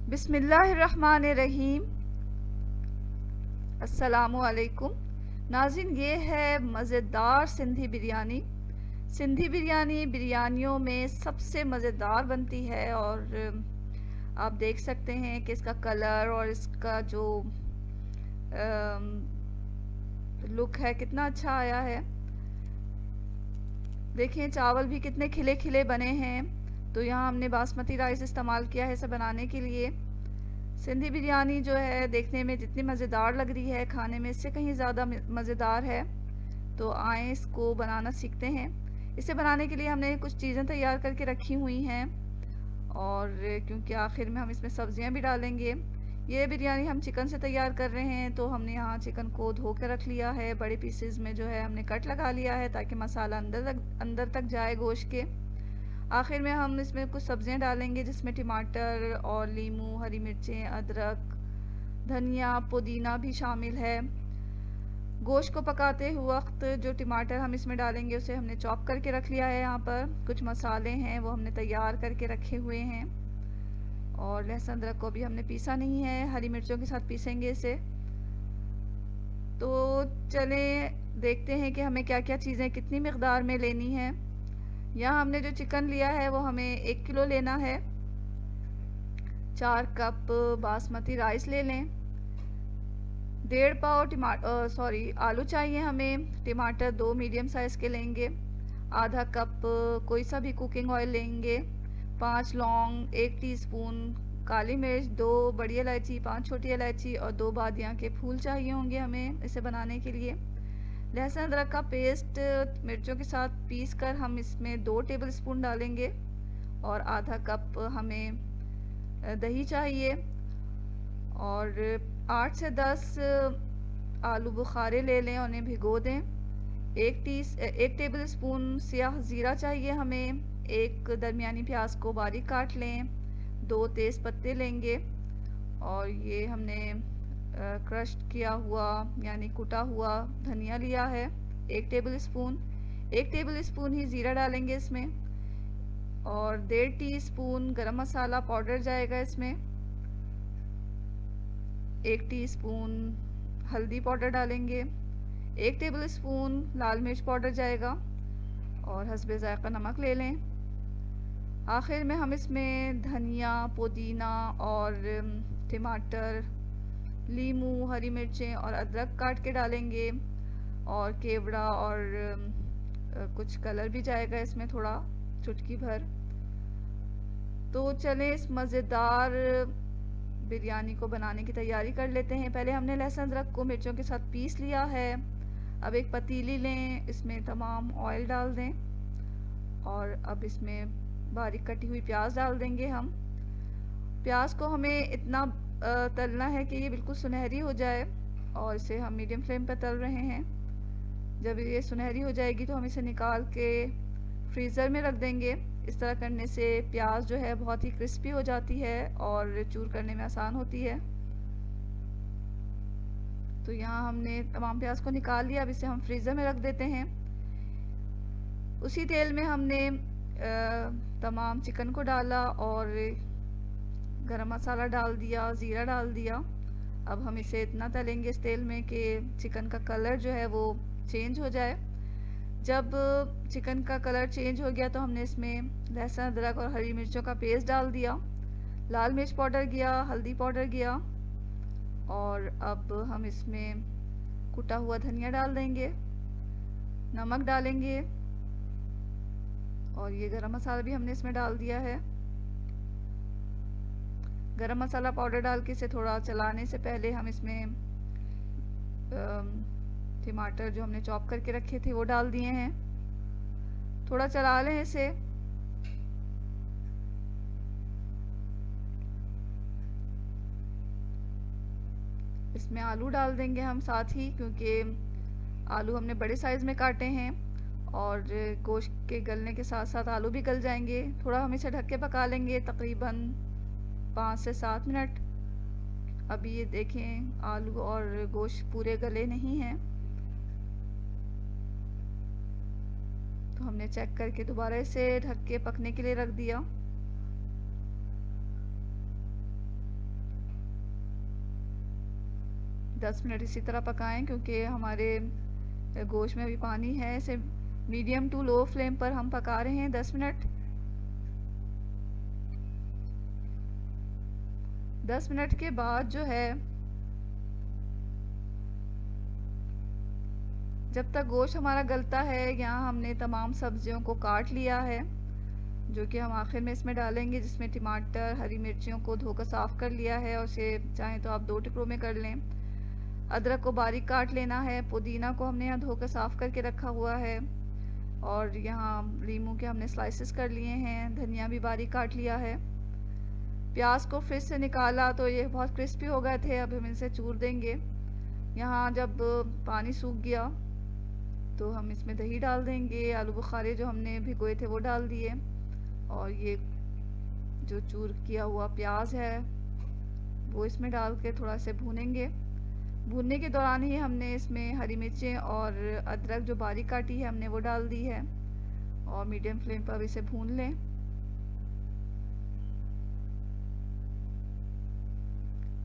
बिस्मिल्लाहिर्रहमानिर्रहीम। अस्सलामुअलैकुम नाज़रीन, ये है मज़ेदार सिंधी बिरयानी। सिंधी बिरयानी बिरयानियों में सबसे मज़ेदार बनती है और आप देख सकते हैं कि इसका कलर और इसका जो लुक है कितना अच्छा आया है। देखें चावल भी कितने खिले खिले बने हैं। तो यहाँ हमने बासमती राइस इस्तेमाल किया है इसे बनाने के लिए। सिंधी बिरयानी जो है देखने में जितनी मज़ेदार लग रही है, खाने में इससे कहीं ज़्यादा मज़ेदार है। तो आएँ इसको बनाना सीखते हैं। इसे बनाने के लिए हमने कुछ चीज़ें तैयार करके रखी हुई हैं और क्योंकि आखिर में हम इसमें सब्जियां भी डालेंगे। ये बिरयानी हम चिकन से तैयार कर रहे हैं, तो हमने यहाँ चिकन को धो के रख लिया है। बड़े पीसेस में जो है हमने कट लगा लिया है ताकि मसाला अंदर तक जाए गोश्त के। आखिर में हम इसमें कुछ सब्जियां डालेंगे जिसमें टमाटर और नींबू, हरी मिर्चें, अदरक, धनिया, पुदीना भी शामिल है। गोश्त को पकाते हुए वक्त जो टमाटर हम इसमें डालेंगे उसे हमने चॉप करके रख लिया है। यहाँ पर कुछ मसाले हैं वो हमने तैयार करके रखे हुए हैं और लहसुन अदरक को भी हमने पीसा नहीं है, हरी मिर्चों के साथ पीसेंगे इसे। तो चलें देखते हैं कि हमें क्या क्या चीज़ें कितनी मकदार में लेनी है। यहाँ हमने जो चिकन लिया है वो हमें 1 किलो लेना है। 4 कप बासमती राइस ले लें। 1.5 पाव आलू चाहिए हमें। टमाटर 2 मीडियम साइज़ के लेंगे। आधा कप कोई सा भी कुकिंग ऑयल लेंगे। 5 लौंग, 1 टीस्पून काली मिर्च, 2 बड़ी इलायची, 5 छोटी इलायची और 2 बादियाँ के फूल चाहिए होंगे हमें इसे बनाने के लिए। लहसुन अदरक का पेस्ट मिर्चों के साथ पीस कर हम इसमें 2 टेबल स्पून डालेंगे और आधा कप हमें दही चाहिए और 8 से 10 आलू बुखारे ले लें, उन्हें भिगो दें। 1 टेबल स्पून सियाह ज़ीरा चाहिए हमें। 1 दरमियानी प्याज को बारीक काट लें। 2 तेज़ पत्ते लेंगे और ये हमने क्रश किया हुआ यानी कुटा हुआ धनिया लिया है 1 टेबल स्पून। 1 टेबल स्पून ही ज़ीरा डालेंगे इसमें और 1.5 टीस्पून गरम मसाला पाउडर जाएगा इसमें। 1 टीस्पून हल्दी पाउडर डालेंगे। 1 टेबल स्पून लाल मिर्च पाउडर जाएगा और हस्बे ज़ायक़ा नमक ले लें। आखिर में हम इसमें धनिया, पुदीना और टमाटर, नींबू, हरी मिर्चें और अदरक काट के डालेंगे और केवड़ा और कुछ कलर भी जाएगा इसमें थोड़ा, चुटकी भर। तो चलें इस मज़ेदार बिरयानी को बनाने की तैयारी कर लेते हैं। पहले हमने लहसुन अदरक को मिर्चों के साथ पीस लिया है। अब एक पतीली लें, इसमें तमाम ऑयल डाल दें और अब इसमें बारीक कटी हुई प्याज डाल देंगे हम। प्याज को हमें इतना तलना है कि ये बिल्कुल सुनहरी हो जाए और इसे हम मीडियम फ्लेम पर तल रहे हैं। जब ये सुनहरी हो जाएगी तो हम इसे निकाल के फ्रीज़र में रख देंगे। इस तरह करने से प्याज जो है बहुत ही क्रिस्पी हो जाती है और चूर करने में आसान होती है। तो यहाँ हमने तमाम प्याज को निकाल लिया। अब इसे हम फ्रीज़र में रख देते हैं। उसी तेल में हमने तमाम चिकन को डाला और गरम मसाला डाल दिया, ज़ीरा डाल दिया। अब हम इसे इतना तलेंगे इस तेल में कि चिकन का कलर जो है वो चेंज हो जाए। जब चिकन का कलर चेंज हो गया तो हमने इसमें लहसुन अदरक और हरी मिर्चों का पेस्ट डाल दिया। लाल मिर्च पाउडर गया, हल्दी पाउडर गया और अब हम इसमें कुटा हुआ धनिया डाल देंगे, नमक डालेंगे और ये गरम मसाला भी हमने इसमें डाल दिया है। गरम मसाला पाउडर डाल के इसे थोड़ा चलाने से पहले हम इसमें टमाटर जो हमने चॉप करके रखे थे वो डाल दिए हैं। थोड़ा चला लें इसे। इसमें आलू डाल देंगे हम साथ ही, क्योंकि आलू हमने बड़े साइज़ में काटे हैं और गोश्त के गलने के साथ साथ आलू भी गल जाएंगे। थोड़ा हम इसे ढक के पका लेंगे तकरीबन 5 से 7 मिनट। अभी ये देखें आलू और गोश्त पूरे गले नहीं हैं, तो हमने चेक करके दोबारा इसे ढक के पकने के लिए रख दिया। 10 मिनट इसी तरह पकाएं, क्योंकि हमारे गोश्त में भी पानी है। इसे मीडियम टू लो फ्लेम पर हम पका रहे हैं 10 मिनट। 10 मिनट के बाद जो है, जब तक गोश्त हमारा गलता है, यहाँ हमने तमाम सब्जियों को काट लिया है, जो कि हम आखिर में इसमें डालेंगे, जिसमें टमाटर, हरी मिर्चियों को धोकर साफ़ कर लिया है और इसे चाहें तो आप 2 टुकड़ों में कर लें। अदरक को बारीक काट लेना है। पुदीना को हमने यहाँ धोकर साफ़ करके रखा हुआ है और यहाँ लीमू के हमने स्लाइसेस कर लिए हैं। धनिया भी बारीक काट लिया है। प्याज को फ्रिज से निकाला तो ये बहुत क्रिस्पी हो गए थे, अब हम इसे चूर देंगे। यहाँ जब पानी सूख गया तो हम इसमें दही डाल देंगे। आलू बुखारे जो हमने भिगोए थे वो डाल दिए और ये जो चूर किया हुआ प्याज है वो इसमें डाल के थोड़ा से भूनेंगे। भूनने के दौरान ही हमने इसमें हरी मिर्चें और अदरक जो बारीक काटी है हमने वो डाल दी है और मीडियम फ्लेम पर इसे भून लें।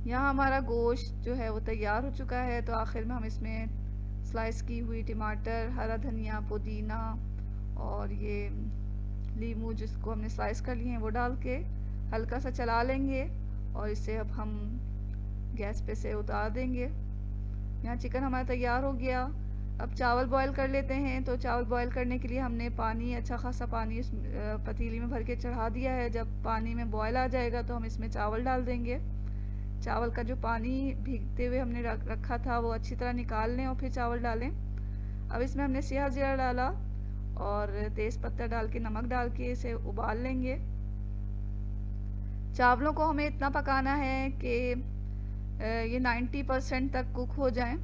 यहाँ हमारा गोश्त जो है वो तैयार हो चुका है। तो आखिर में हम इसमें स्लाइस की हुई टमाटर, हरा धनिया, पुदीना और ये लीमू जिसको हमने स्लाइस कर लिए हैं वो डाल के हल्का सा चला लेंगे और इसे अब हम गैस पे से उतार देंगे। यहाँ चिकन हमारा तैयार हो गया। अब चावल बॉईल कर लेते हैं। तो चावल बॉईल करने के लिए हमने पानी, अच्छा खासा पानी उस पतीली में भर के चढ़ा दिया है। जब पानी में बॉईल आ जाएगा तो हम इसमें चावल डाल देंगे। चावल का जो पानी भीगते हुए हमने रखा था वो अच्छी तरह निकाल लें और फिर चावल डालें। अब इसमें हमने सिया ज़ीरा डाला और तेज़ पत्ता डाल के, नमक डाल के इसे उबाल लेंगे। चावलों को हमें इतना पकाना है कि ये 90% तक कुक हो जाएं।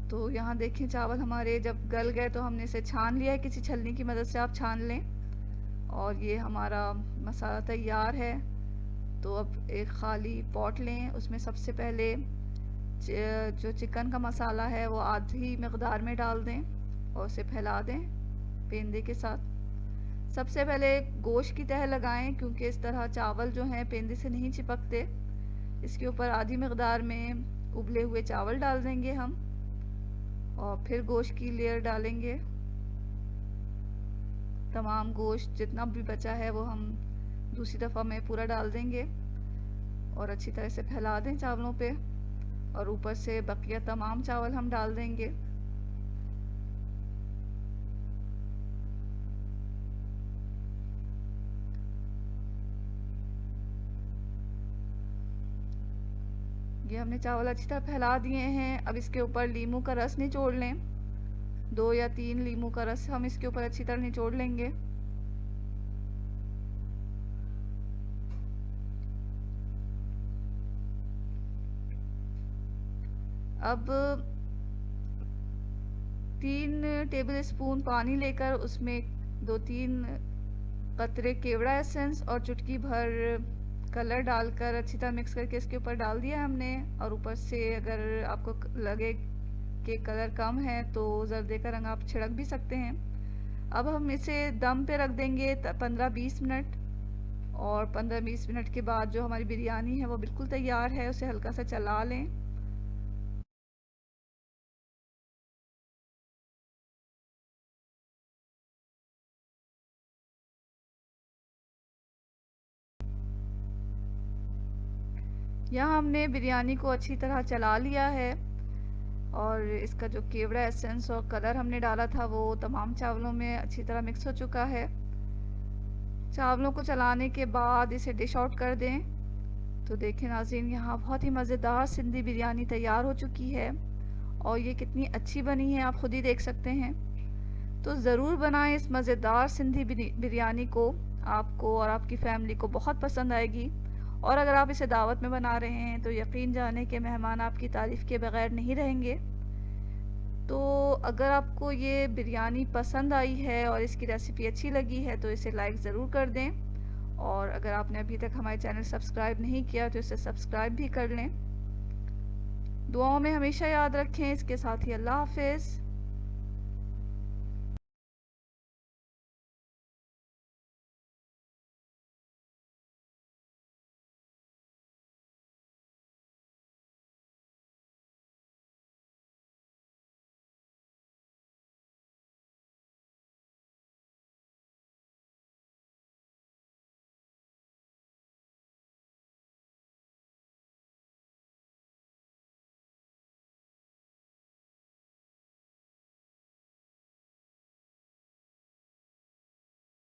तो यहाँ देखें चावल हमारे जब गल गए तो हमने इसे छान लिया है। किसी छलनी की मदद से आप छान लें और ये हमारा मसाला तैयार है। तो अब एक खाली पॉट लें, उसमें सबसे पहले जो चिकन का मसाला है वो आधी मकदार में डाल दें और उसे फैला दें पेंदे के साथ। सबसे पहले गोश्त की तह लगाएं, क्योंकि इस तरह चावल जो हैं पेंदे से नहीं चिपकते। इसके ऊपर आधी मकदार में उबले हुए चावल डाल देंगे हम और फिर गोश्त की लेयर डालेंगे। तमाम गोश्त जितना भी बचा है वो हम दूसरी दफ़ा में पूरा डाल देंगे और अच्छी तरह से फैला दें चावलों पे और ऊपर से बकिया तमाम चावल हम डाल देंगे। ये हमने चावल अच्छी तरह फैला दिए हैं। अब इसके ऊपर लीमू का रस निचोड़ लें। 2 या 3 लीमू का रस हम इसके ऊपर अच्छी तरह निचोड़ लेंगे। अब 3 टेबल स्पून पानी लेकर उसमें 2-3 कतरे केवड़ा एसेंस और चुटकी भर कलर डालकर अच्छी तरह मिक्स करके इसके ऊपर डाल दिया हमने। और ऊपर से अगर आपको लगे कि कलर कम है तो जर्दे का रंग आप छिड़क भी सकते हैं। अब हम इसे दम पे रख देंगे 15-20 मिनट और 15-20 मिनट के बाद जो हमारी बिरयानी है वो बिल्कुल तैयार है। उसे हल्का सा चला लें। यहाँ हमने बिरयानी को अच्छी तरह चला लिया है और इसका जो केवड़ा एसेंस और कलर हमने डाला था वो तमाम चावलों में अच्छी तरह मिक्स हो चुका है। चावलों को चलाने के बाद इसे डिश आउट कर दें। तो देखें नाज़रीन, यहाँ बहुत ही मज़ेदार सिंधी बिरयानी तैयार हो चुकी है और ये कितनी अच्छी बनी है आप खुद ही देख सकते हैं। तो ज़रूर बनाएं इस मज़ेदार सिंधी बिरयानी को, आपको और आपकी फैमिली को बहुत पसंद आएगी। और अगर आप इसे दावत में बना रहे हैं तो यकीन जाने के मेहमान आपकी तारीफ़ के बगैर नहीं रहेंगे। तो अगर आपको ये बिरयानी पसंद आई है और इसकी रेसिपी अच्छी लगी है तो इसे लाइक ज़रूर कर दें और अगर आपने अभी तक हमारे चैनल सब्सक्राइब नहीं किया तो इसे सब्सक्राइब भी कर लें। दुआओं में हमेशा याद रखें। इसके साथ ही अल्लाह हाफ़िज़।